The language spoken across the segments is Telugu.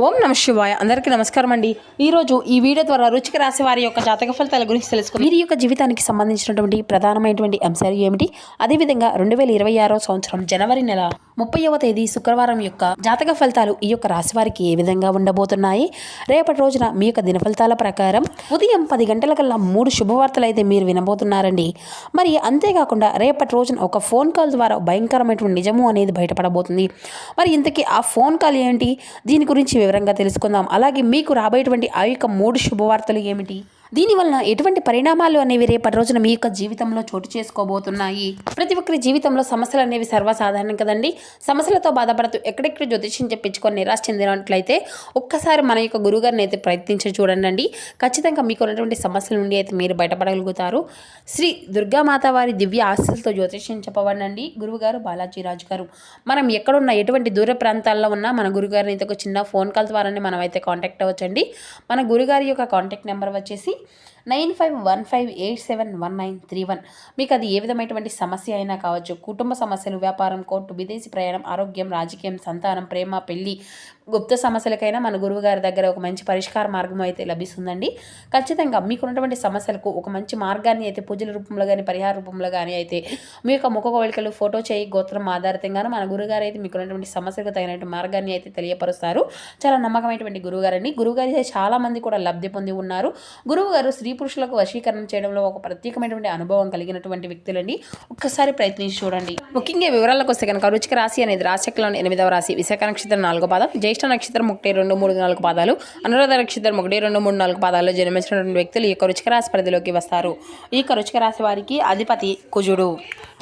ఓం నమ శివాయ. అందరికీ నమస్కారం అండి. ఈరోజు ఈ వీడియో ద్వారా రుచిక రాశి వారి యొక్క జాతక ఫలితాల గురించి తెలుసుకుందాం. వీరి యొక్క జీవితానికి సంబంధించినటువంటి ప్రధానమైనటువంటి అంశాలు ఏమిటి, అదేవిధంగా 2026 సంవత్సరం జనవరి నెల 30వ తేదీ శుక్రవారం యొక్క జాతక ఫలితాలు ఈ యొక్క రాశి వారికి ఏ విధంగా ఉండబోతున్నాయి, రేపటి రోజున మీ యొక్క దిన ఫలితాల ప్రకారం ఉదయం 10 గంటల కల్లా 3 శుభవార్తలు అయితే మీరు వినబోతున్నారండి. మరి అంతేకాకుండా రేపటి రోజున ఒక ఫోన్ కాల్ ద్వారా భయంకరమైనటువంటి నిజము అనేది బయటపడబోతుంది. మరి ఇంతకీ ఆ ఫోన్ కాల్ ఏంటి, దీని గురించి వివరంగా తెలుసుకుందాం. అలాగే మీకు రాబోయేటువంటి ఆ యొక్క 3 శుభవార్తలు ఏమిటి, దీనివల్ల ఎటువంటి పరిణామాలు అనేవి రేపటి రోజున మీ యొక్క జీవితంలో చోటు చేసుకోబోతున్నాయి. ప్రతి ఒక్కరి జీవితంలో సమస్యలు అనేవి సర్వసాధారణం కదండి. సమస్యలతో బాధపడుతూ ఎక్కడెక్కడ జ్యోతిష్యం చెప్పించుకొని నిరాశ చెందినట్లయితే ఒక్కసారి మన యొక్క గురుగారిని అయితే ప్రయత్నించి చూడండి. ఖచ్చితంగా మీకు ఉన్నటువంటి సమస్యల నుండి అయితే మీరు బయటపడగలుగుతారు. శ్రీ దుర్గామాత వారి దివ్య ఆశీస్సులతో జ్యోతిష్యం చెప్పబడండి గురువుగారు బాలాజీ రాజు గారు. మనం ఎక్కడున్నా ఎటువంటి దూర ప్రాంతాల్లో ఉన్నా మన గురుగారిని అయితే ఒక చిన్న ఫోన్ కాల్ ద్వారానే మనం అయితే కాంటాక్ట్ అవ్వచ్చండి. మన గురుగారి యొక్క కాంటాక్ట్ నెంబర్ వచ్చేసి 9515871931. మీకు అది ఏ విధమైనటువంటి సమస్య అయినా కావచ్చు, కుటుంబ సమస్యలు, వ్యాపారం, కోర్టు, విదేశీ ప్రయాణం, ఆరోగ్యం, రాజకీయం, సంతానం, ప్రేమ, పెళ్లి, గుప్త సమస్యలకైనా మన గురువు గారి దగ్గర ఒక మంచి పరిష్కార మార్గం అయితే లభిస్తుందండి. ఖచ్చితంగా మీకున్నటువంటి సమస్యలకు ఒక మంచి మార్గాన్ని అయితే పూజల రూపంలో కానీ పరిహార రూపంలో కానీ అయితే మీ యొక్క ముఖ కోరికలు, ఫోటో చేయి, గోత్రం ఆధారితంగానే మన గురుగారు అయితే మీకున్నటువంటి సమస్యలకు తగినటువంటి మార్గాన్ని అయితే తెలియపరుస్తారు. చాలా నమ్మకమైనటువంటి గురువుగారండి. గురువుగారు అయితే చాలా మంది కూడా లబ్ధి పొంది ఉన్నారు. గురువుగారు స్త్రీ పురుషులకు వశీకరణ చేయడంలో ఒక ప్రత్యేకమైనటువంటి అనుభవం కలిగినటువంటి వ్యక్తులండి. ఒక్కసారి ప్రయత్నించి చూడండి. ముఖ్యంగా వివరాలకు వస్తే కనుక రుచిక రాశి అనేది రాశిలోని 8వ రాశి. విశాఖ నక్షత్రం 4వ పాదం, జ్యేష్ఠ నక్షత్రం 1, 2, 3, 4 పాదాలు, అనురాధ నక్షత్రం 1, 2, 3, 4 పాదాల్లో జన్మించినటువంటి వ్యక్తులు ఈ యొక్క రుచిక రాశి పరిధిలోకి వస్తారు. ఈ యొక్క రుచిక రాశి వారికి అధిపతి కుజుడు.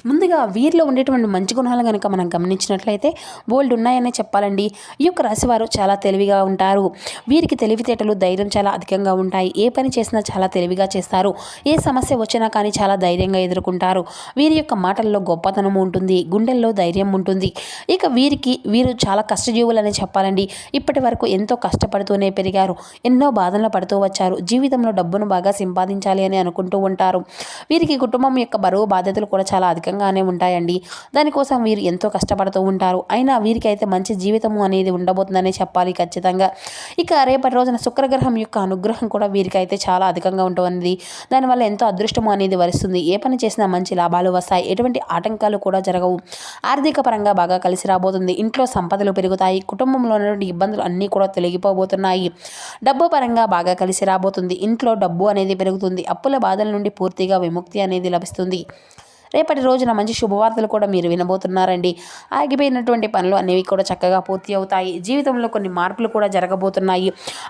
ముందుగా వీరిలో ఉండేటువంటి మంచి గుణాలు కనుక మనం గమనించినట్లయితే బోల్డ్ ఉన్నాయనే చెప్పాలండి. ఈ యొక్క రాశివారు చాలా తెలివిగా ఉంటారు. వీరికి తెలివితేటలు, ధైర్యం చాలా అధికంగా ఉంటాయి. ఏ పని చేసినా చాలా తెలివిగా చేస్తారు. ఏ సమస్య వచ్చినా కానీ చాలా ధైర్యంగా ఎదుర్కొంటారు. వీరి యొక్క మాటల్లో గొప్పతనం ఉంటుంది, గుండెల్లో ధైర్యం ఉంటుంది. ఇక వీరు చాలా కష్టజీవులనే చెప్పాలండి. ఇప్పటి వరకు ఎంతో కష్టపడుతూనే పెరిగారు, ఎన్నో బాధలు పడుతూ వచ్చారు. జీవితంలో డబ్బును బాగా సంపాదించాలి అని అనుకుంటూ ఉంటారు. వీరికి కుటుంబం యొక్క బరువు బాధ్యతలు కూడా చాలా అధికంగానే ఉంటాయండి. దానికోసం వీరు ఎంతో కష్టపడుతూ ఉంటారు. అయినా వీరికి అయితే మంచి జీవితము అనేది ఉండబోతుందనే చెప్పాలి ఖచ్చితంగా. ఇక రేపటి రోజున శుక్రగ్రహం యొక్క అనుగ్రహం కూడా వీరికి అయితే చాలా అధికంగా ఉంటుంది. దానివల్ల ఎంతో అదృష్టము అనేది వరిస్తుంది. ఏ పని చేసినా మంచి లాభాలు వస్తాయి. ఎటువంటి ఆటంకాలు కూడా జరగవు. ఆర్థిక పరంగా బాగా కలిసి రాబోతుంది. ఇంట్లో సంపదలు పెరుగుతాయి. కుటుంబంలో ఉన్నటువంటి ఇబ్బందులు అన్నీ కూడా తొలగిపోబోతున్నాయి. డబ్బు పరంగా బాగా కలిసి రాబోతుంది. ఇంట్లో డబ్బు అనేది పెరుగుతుంది. అప్పుల బాధల నుండి పూర్తిగా విముక్తి అనేది లభిస్తుంది. రేపటి రోజున మంచి శుభవార్తలు కూడా మీరు వినబోతున్నారండి. ఆగిపోయినటువంటి పనులు అనేవి కూడా చక్కగా పూర్తి అవుతాయి. జీవితంలో కొన్ని మార్పులు కూడా జరగబోతున్నాయి.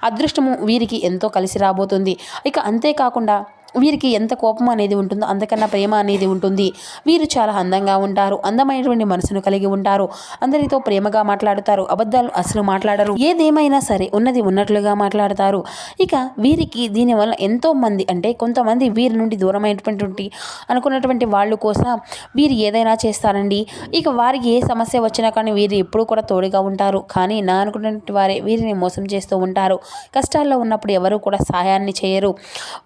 అదృష్టము వీరికి ఎంతో కలిసి రాబోతుంది. ఇక అంతేకాకుండా వీరికి ఎంత కోపం అనేది ఉంటుందో అంతకన్నా ప్రేమ అనేది ఉంటుంది. వీరు చాలా అందంగా ఉంటారు. అందమైనటువంటి మనసును కలిగి ఉంటారు. అందరితో ప్రేమగా మాట్లాడుతారు. అబద్ధాలు అసలు మాట్లాడరు. ఏదేమైనా సరే ఉన్నది ఉన్నట్లుగా మాట్లాడతారు. ఇక వీరికి దీనివల్ల ఎంతో మంది, అంటే కొంతమంది వీరి నుండి దూరమైనటువంటి అనుకున్నటువంటి వాళ్ళు కోసం వీరు ఏదైనా చేస్తారండి. ఇక వారికి ఏ సమస్య వచ్చినా కానీ వీరు ఎప్పుడూ కూడా తోడుగా ఉంటారు. కానీ నా అనుకున్నటువంటి వారే వీరిని మోసం చేస్తూ ఉంటారు. కష్టాల్లో ఉన్నప్పుడు ఎవరు కూడా సహాయాన్ని చేయరు.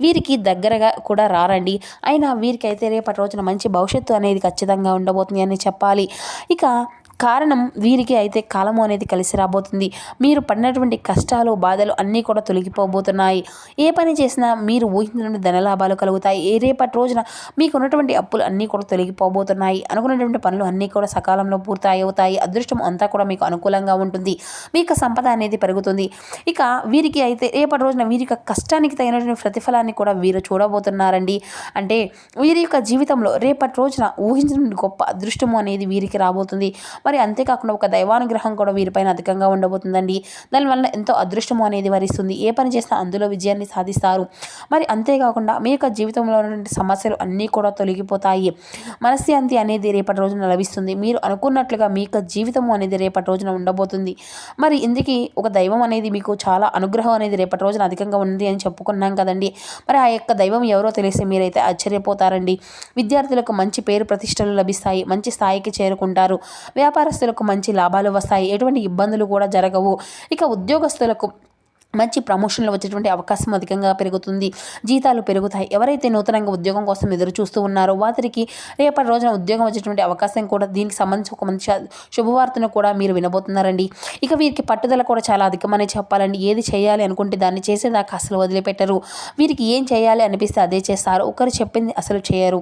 వీరికి దగ్గర కూడా రారండి. అయినా వీరికైతే రేపటి రోజున మంచి భవిష్యత్తు అనేది ఖచ్చితంగా ఉండబోతుంది అని చెప్పాలి. ఇక కారణం వీరికి అయితే కాలము అనేది కలిసి రాబోతుంది. మీరు పడినటువంటి కష్టాలు, బాధలు అన్నీ కూడా తొలగిపోబోతున్నాయి. ఏ పని చేసినా మీరు ఊహించినటువంటి ధనలాభాలు కలుగుతాయి. రేపటి రోజున మీకు ఉన్నటువంటి అప్పులు అన్నీ కూడా తొలగిపోబోతున్నాయి. అనుకున్నటువంటి పనులు అన్నీ కూడా సకాలంలో పూర్తి అవుతాయి. అదృష్టం అంతా కూడా మీకు అనుకూలంగా ఉంటుంది. మీకు సంపద అనేది పెరుగుతుంది. ఇక వీరికి అయితే రేపటి రోజున వీరి యొక్క కష్టానికి తగినటువంటి ప్రతిఫలాన్ని కూడా వీరు చూడబోతున్నారండి. అంటే వీరి యొక్క జీవితంలో రేపటి రోజున ఊహించినటువంటి గొప్ప అదృష్టము అనేది వీరికి రాబోతుంది. మరి అంతేకాకుండా ఒక దైవానుగ్రహం కూడా వీరిపైన అధికంగా ఉండబోతుందండి. దానివల్ల ఎంతో అదృష్టము అనేది వరిస్తుంది. ఏ పని చేసినా అందులో విజయాన్ని సాధిస్తారు. మరి అంతేకాకుండా మీ యొక్క జీవితంలో ఉన్నటువంటి సమస్యలు అన్నీ కూడా తొలగిపోతాయి. మనశ్శాంతి అనేది రేపటి రోజున లభిస్తుంది. మీరు అనుకున్నట్లుగా మీ యొక్క జీవితము అనేది రేపటి రోజున ఉండబోతుంది. మరి ఇందుకే ఒక దైవం అనేది మీకు చాలా అనుగ్రహం అనేది రేపటి రోజున అధికంగా ఉంది అని చెప్పుకున్నాం కదండి. మరి ఆ యొక్క దైవం ఎవరో తెలిసి మీరైతే ఆశ్చర్యపోతారండి. విద్యార్థులకు మంచి పేరు ప్రతిష్టలు లభిస్తాయి. మంచి స్థాయికి చేరుకుంటారు. వ్యాపారస్తులకు మంచి లాభాలు వస్తాయి. ఎటువంటి ఇబ్బందులు కూడా జరగవు. ఇక ఉద్యోగస్తులకు మంచి ప్రమోషన్లు వచ్చేటువంటి అవకాశం అధికంగా పెరుగుతుంది. జీతాలు పెరుగుతాయి. ఎవరైతే నూతనంగా ఉద్యోగం కోసం ఎదురు చూస్తూ ఉన్నారో వారికి రేపటి రోజున ఉద్యోగం వచ్చేటువంటి అవకాశం కూడా, దీనికి సంబంధించి ఒక మంచి శుభవార్తను కూడా మీరు వినబోతున్నారండి. ఇక వీరికి పట్టుదల కూడా చాలా అధికమనే చెప్పాలండి. ఏది చేయాలి అనుకుంటే దాన్ని చేసేదాకా అసలు వదిలిపెట్టరు. వీరికి ఏం చేయాలి అనిపిస్తే అదే చేస్తారు. ఒకరు చెప్పింది అసలు చేయరు.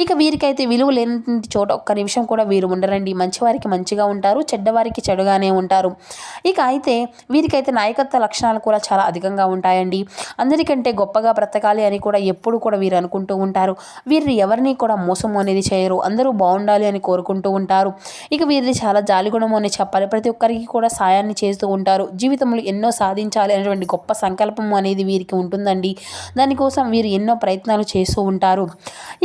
ఇక వీరికైతే విలువ లేని చోట ఒక్క నిమిషం కూడా వీరు ఉండరండి. మంచివారికి మంచిగా ఉంటారు, చెడ్డవారికి చెడుగానే ఉంటారు. ఇక అయితే వీరికైతే నాయకత్వ లక్షణాలు కూడా చాలా అధికంగా ఉంటాయండి. అందరికంటే గొప్పగా బ్రతకాలి అని కూడా ఎప్పుడు కూడా వీరు అనుకుంటూ ఉంటారు. వీరు ఎవరిని కూడా మోసం అనేది చేయరు. అందరూ బాగుండాలి అని కోరుకుంటూ ఉంటారు. ఇక వీరిది చాలా జాలిగుణం అని చెప్పాలి. ప్రతి ఒక్కరికి కూడా సాయాన్ని చేస్తూ ఉంటారు. జీవితంలో ఎన్నో సాధించాలి అనేటువంటి గొప్ప సంకల్పం అనేది వీరికి ఉంటుందండి. దానికోసం వీరు ఎన్నో ప్రయత్నాలు చేస్తూ ఉంటారు.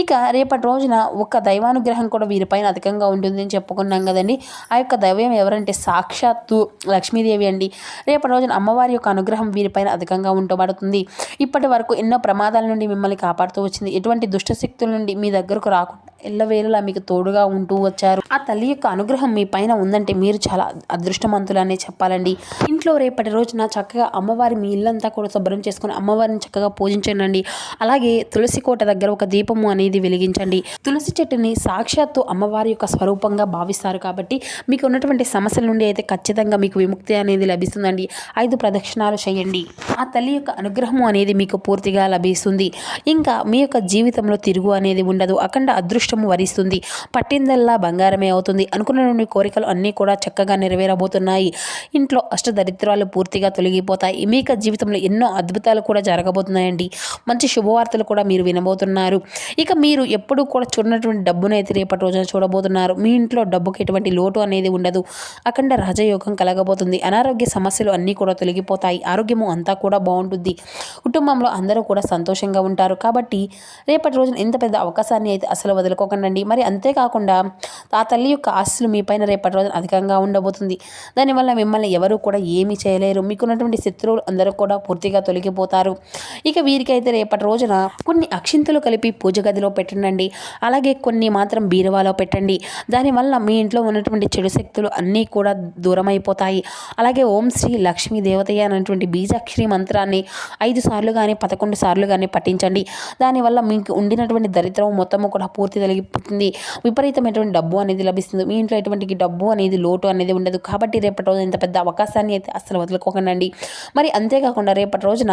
ఇక రేపటి రోజున ఒక దైవానుగ్రహం కూడా వీరిపైన అధికంగా ఉంటుందని చెప్పుకున్నాం కదండి. ఆ యొక్క దైవం ఎవరంటే సాక్షాత్తు లక్ష్మీదేవి అండి. రేపటి రోజున అమ్మవారి యొక్క అనుగ్రహం వీరిపైన అధికంగా ఉండబడుతుంది. ఇప్పటి వరకు ఎన్నో ప్రమాదాల నుండి మిమ్మల్ని కాపాడుతూ వచ్చింది. ఎటువంటి దుష్టశక్తుల నుండి మీ దగ్గరకు రాకుండా ఎల్లవేళలా మీకు తోడుగా ఉంటూ వచ్చారు. ఆ తల్లి యొక్క అనుగ్రహం మీ పైన ఉందంటే మీరు చాలా అదృష్టవంతులనే చెప్పాలండి. ఇంట్లో రేపటి రోజున చక్కగా అమ్మవారి మీ ఇల్లంతా కూడా శుభ్రం చేసుకుని అమ్మవారిని చక్కగా పూజించండి. అలాగే తులసి కోట దగ్గర ఒక దీపము అనేది వెలిగించండి. తులసి చెట్టుని సాక్షాత్తు అమ్మవారి యొక్క స్వరూపంగా భావిస్తారు కాబట్టి మీకు ఉన్నటువంటి సమస్యల నుండి అయితే ఖచ్చితంగా మీకు విముక్తి అనేది లభిస్తుందండి. 5 ప్రదక్షిణాలు చేయండి. ఆ తల్లి యొక్క అనుగ్రహము అనేది మీకు పూర్తిగా లభిస్తుంది. ఇంకా మీ యొక్క జీవితంలో తిరుగు అనేది ఉండదు. అఖండ అదృష్టము వరిస్తుంది. పట్టిందల్లా బంగారమే అవుతుంది. అనుకున్న కోరికలు అన్నీ కూడా చక్కగా నెరవేరబోతున్నాయి. ఇంట్లో అష్టదరిద్రాలు పూర్తిగా తొలగిపోతాయి. మీ యొక్క జీవితంలో ఎన్నో అద్భుతాలు కూడా జరగబోతున్నాయండి. మంచి శుభవార్తలు కూడా మీరు వినబోతున్నారు. ఇక మీరు ఎప్పుడూ కూడా చూడనటువంటి డబ్బును అయితే రేపటి రోజున చూడబోతున్నారు. మీ ఇంట్లో డబ్బుకి ఎటువంటి లోటు అనేది ఉండదు. అఖండ రాజయోగం కలగబోతుంది. అనారోగ్య సమస్యలు అన్నీ కూడా తొలగిపోతాయి. ఆరోగ్యము అంతా కూడా బాగుంటుంది. కుటుంబంలో అందరూ కూడా సంతోషంగా ఉంటారు. కాబట్టి రేపటి రోజున ఇంత పెద్ద అవకాశాన్ని అయితే అసలు వదులుకోకండి. మరి అంతేకాకుండా ఆ తల్లి యొక్క ఆశలు మీ పైన రేపటి రోజున అధికంగా ఉండబోతుంది. దానివల్ల మిమ్మల్ని ఎవరు కూడా ఏమీ చేయలేరు. మీకున్నటువంటి శత్రువులు అందరూ కూడా పూర్తిగా తొలగిపోతారు. ఇక వీరికైతే రేపటి రోజున కొన్ని అక్షింతలు కలిపి పూజ గదిలో పెట్టండి. అలాగే కొన్ని మాత్రం బీరువాలో పెట్టండి. దానివల్ల మీ ఇంట్లో ఉన్నటువంటి చెడు శక్తులు అన్నీ కూడా దూరం అయిపోతాయి. అలాగే ఓం శ్రీ లక్ష్మీ దేవతయ్య అనేటువంటి బీజాక్షరి మంత్రాన్ని 5 సార్లు కానీ 11 సార్లు కానీ పఠించండి. దానివల్ల మీకు ఉండినటువంటి దరిద్రం మొత్తము కూడా పూర్తి తొలగిపోతుంది. విపరీతమైనటువంటి డబ్బు అనేది లభిస్తుంది. మీ ఇంట్లో ఎటువంటి డబ్బు అనేది లోటు అనేది ఉండదు. కాబట్టి రేపటి రోజున ఇంత పెద్ద అవకాశాన్ని అయితే అసలు వదులుకోకండి. మరి అంతేకాకుండా రేపటి రోజున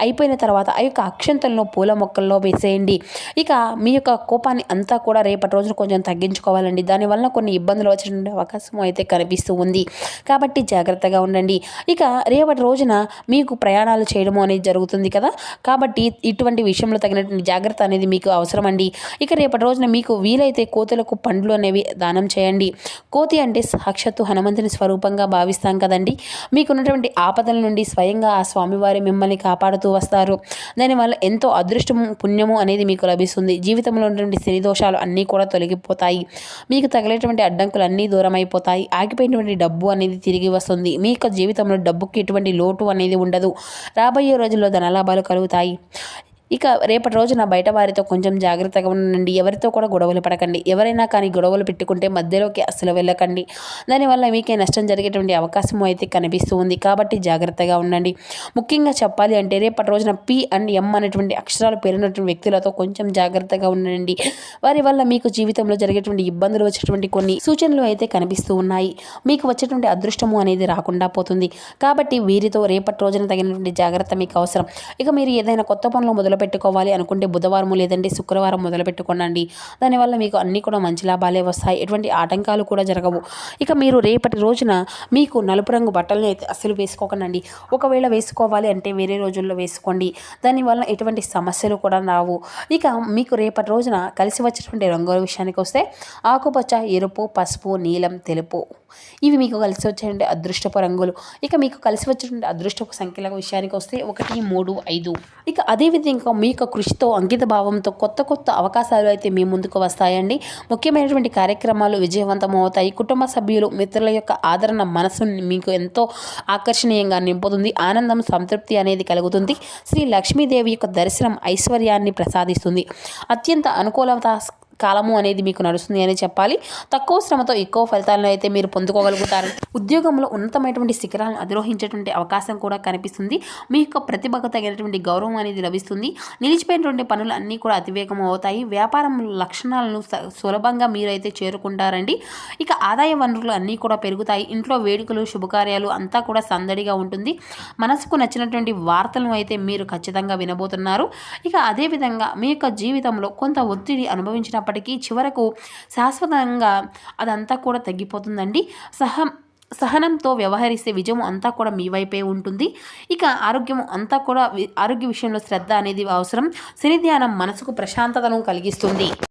అయిపోయిన తర్వాత ఆ యొక్క అక్షంతలను పూల మొక్కల్లో వేసేయండి. ఇక మీ యొక్క కోపాన్ని అంతా కూడా రేపటి రోజున కొంచెం తగ్గించుకోవాలండి. దానివల్ల కొన్ని ఇబ్బందులు వచ్చేటువంటి అవకాశం అయితే కనిపిస్తూ ఉంది. కాబట్టి జాగ్రత్తగా ఉండండి. ఇక రేపటి రోజున మీకు ప్రయాణాలు చేయడం అనేది జరుగుతుంది కదా. కాబట్టి ఇటువంటి విషయంలో తగినటువంటి జాగ్రత్త అనేది మీకు అవసరం అండి. ఇక రేపటి రోజున మీకు వీలైతే కోతులకు పండ్లు అనేవి దానం చేయండి. కోతి అంటే సాక్షాత్తు హనుమంతుని స్వరూపంగా భావిస్తాం కదండి. మీకున్నటువంటి ఆపదల నుండి స్వయంగా ఆ స్వామివారి మిమ్మల్ని కాపాడుతూ వస్తారు. దానివల్ల ఎంతో అదృష్టము పుణ్యము అనేది మీకు లభిస్తుంది. జీవితంలో ఉన్నటువంటి శని దోషాలు అన్నీ కూడా తొలగిపోతాయి. మీకు తగిలేటువంటి అడ్డంకులు అన్నీ దూరం అయిపోతాయి. ఆగిపోయినటువంటి డబ్బు అనేది తిరిగి వస్తుంది. మీ యొక్క జీవితంలో డబ్బుకి ఎటువంటి లోటు అనేది ఉండదు. రాబోయే రోజుల్లో ధనలాభాలు కలుగుతాయి. ఇక రేపటి రోజున బయట వారితో కొంచెం జాగ్రత్తగా ఉండండి. ఎవరితో కూడా గొడవలు పడకండి. ఎవరైనా కానీ గొడవలు పెట్టుకుంటే మధ్యలోకి అసలు వెళ్ళకండి. దానివల్ల మీకే నష్టం జరిగేటువంటి అవకాశం అయితే కనిపిస్తూ ఉంది. కాబట్టి జాగ్రత్తగా ఉండండి. ముఖ్యంగా చెప్పాలి అంటే రేపటి రోజున పి అండ్ ఎం అనేటువంటి అక్షరాలు పేరున్నటువంటి వ్యక్తులతో కొంచెం జాగ్రత్తగా ఉండండి. వారి వల్ల మీకు జీవితంలో జరిగేటువంటి ఇబ్బందులు వచ్చేటువంటి కొన్ని సూచనలు అయితే కనిపిస్తూ ఉన్నాయి. మీకు వచ్చేటువంటి అదృష్టము అనేది రాకుండా పోతుంది. కాబట్టి వీరితో రేపటి రోజున తగినటువంటి జాగ్రత్త మీకు అవసరం. ఇక మీరు ఏదైనా కొత్త పనులు మొదలు పెట్టుకోవాలి అనుకుంటే బుధవారం లేదంటే శుక్రవారం మొదలు పెట్టుకోండి. దానివల్ల మీకు అన్నీ కూడా మంచి లాభాలే వస్తాయి. ఎటువంటి ఆటంకాలు కూడా జరగవు. ఇక మీరు రేపటి రోజున మీకు నలుపు రంగు బట్టలను అయితే అస్సలు వేసుకోకండి. ఒకవేళ వేసుకోవాలి అంటే వేరే రోజుల్లో వేసుకోండి. దానివల్ల ఎటువంటి సమస్యలు కూడా రావు. ఇక మీకు రేపటి రోజున కలిసి వచ్చేటువంటి రంగుల విషయానికి వస్తే ఆకుపచ్చ, ఎరుపు, పసుపు, నీలం, తెలుపు ఇవి మీకు కలిసి వచ్చేటువంటి అదృష్టపు రంగులు. ఇక మీకు కలిసి వచ్చేటువంటి అదృష్టపు సంఖ్యల విషయానికి వస్తే 1, 3, 5. ఇక అదేవిధంగా మీ యొక్క కృషితో అంకిత భావంతో కొత్త కొత్త అవకాశాలు అయితే మీ ముందుకు వస్తాయండి. ముఖ్యమైనటువంటి కార్యక్రమాలు విజయవంతం అవుతాయి. కుటుంబ సభ్యులు మిత్రుల యొక్క ఆదరణ మనసుని మీకు ఎంతో ఆకర్షణీయంగా నింపుతుంది. ఆనందం, సంతృప్తి అనేది కలుగుతుంది. శ్రీ లక్ష్మీదేవి యొక్క దర్శనం ఐశ్వర్యాన్ని ప్రసాదిస్తుంది. అత్యంత అనుకూలత కాలము అనేది మీకు నడుస్తుంది అని చెప్పాలి. తక్కువ శ్రమతో ఎక్కువ ఫలితాలను అయితే మీరు పొందుకోగలుగుతారు. ఉద్యోగంలో ఉన్నతమైనటువంటి శిఖరాలను అధిరోహించేటువంటి అవకాశం కూడా కనిపిస్తుంది. మీ యొక్క ప్రతిభకు తగినటువంటి గౌరవం అనేది లభిస్తుంది. నిలిచిపోయినటువంటి పనులు అన్నీ కూడా అతివేగం అవుతాయి. వ్యాపారం లక్షణాలను సులభంగా మీరైతే చేరుకుంటారండి. ఇక ఆదాయ వనరులు అన్నీ కూడా పెరుగుతాయి. ఇంట్లో వేడుకలు శుభకార్యాలు అంతా కూడా సందడిగా ఉంటుంది. మనసుకు నచ్చినటువంటి వార్తలను అయితే మీరు ఖచ్చితంగా వినబోతున్నారు. ఇక అదేవిధంగా మీ యొక్క జీవితంలో కొంత ఒత్తిడి అనుభవించినప్పటికీ చివరకు శాశ్వతంగా అదంతా కూడా తగ్గిపోతుందండి. సహనంతో వ్యవహరిస్తే విజయం అంతా కూడా మీ వైపే ఉంటుంది. ఇక ఆరోగ్య విషయంలో శ్రద్ధ అనేది అవసరం. శని ధ్యానం మనసుకు ప్రశాంతతను కలిగిస్తుంది.